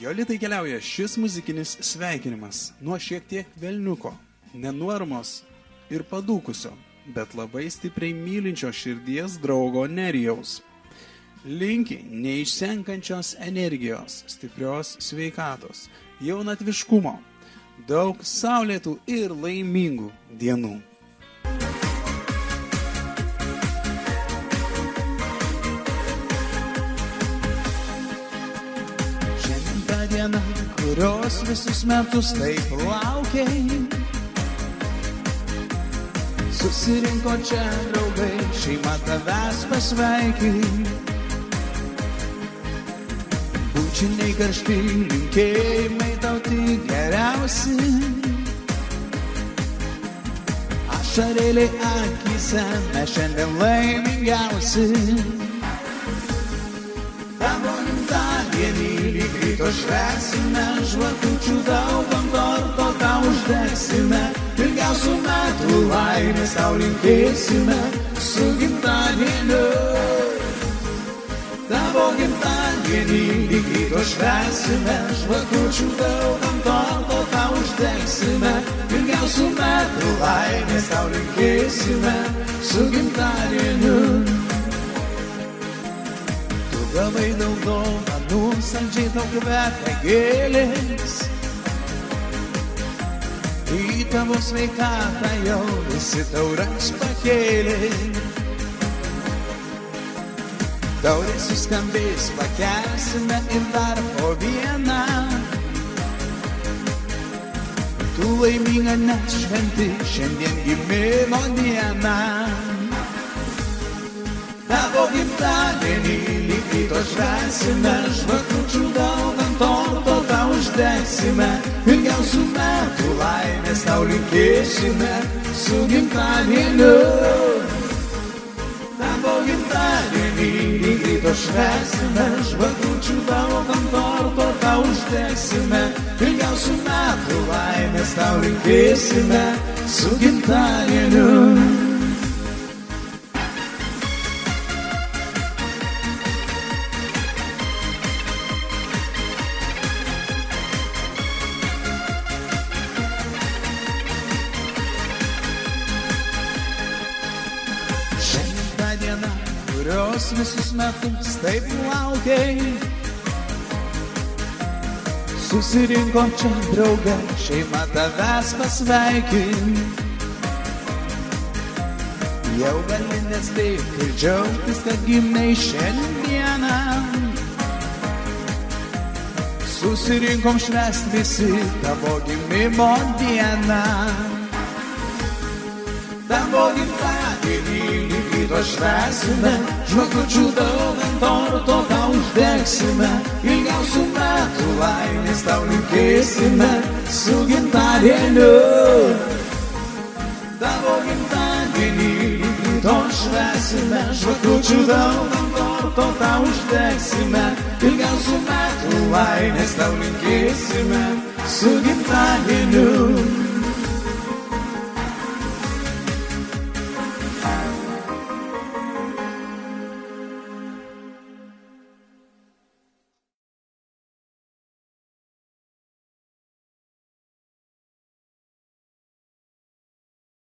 Jolitai keliauja šis muzikinis sveikinimas nuo šiek tiek velniuko, nenuormos ir padūkusio, bet labai stipriai mylinčio širdies draugo Nerijaus. Linki neišsenkančios energijos, stiprios sveikatos, jaunatviškumo, daug saulėtų ir laimingų dienų. Šiandien ta diena, kurios visus metus taip laukiai, susirinko čia draugai, šeima tavęs pasveikinti. Bučiniai karšti, linkėjimai tau tik geriausi. Ašarėliai akyse, mes šiandien laimingiausi. Tavo gimtadienį lyg ryto švęsime, žvakučių daug ant torto tau uždegsime. Ilgiausių metų laimės tau linkėsime, su gimtadieniu. Tavo gimtadienį lyg ryto švęsime, žvakučių daug ant torto tau uždegsime. Ilgiausių metų laimės tau linkėsime, su gimtadieniu. Tu gavai daug dovanų, saldžiai tau kvepia gėlės. Į tavo sveikatą jau visi taures pakėlė. Taurės suskambės, pakelsime ir dar po vieną. Tu laiminga net šventi šiandien gimimo dieną. Tavo gimtadienį lyg ryto švęsime, žvakučių daug ant torto tau uždegsime. Ilgiausių metų laimės tau linkėsime, su gimtadieniu. Tavo gimtadienį lyg ryto švęsime, žvakučių daug ant torto tau uždegsime. Ilgiausių metų laimės tau linkėsime, su gimtadieniu. Kurios visus metus taip laukiai, susirinkom čia draugai, šeima tavęs pasveikinti. Jau gali nespėti ir džiaugtis, kad gimei šiandieną. Susirinkom švęst visi tavo gimimo dieną. Tavo gimtadienį lyg ryto švęsime, žvakučių daug ant torto tau uždegsime. Ilgiausių metų laimės tau linkėsime, su gimtadieniu. Tavo gimtadienį lyg ryto švęsime, žvakučių daug ant torto tau uždegsime. Ilgiausių metų laimės tau linkėsime, su gimtadieniu.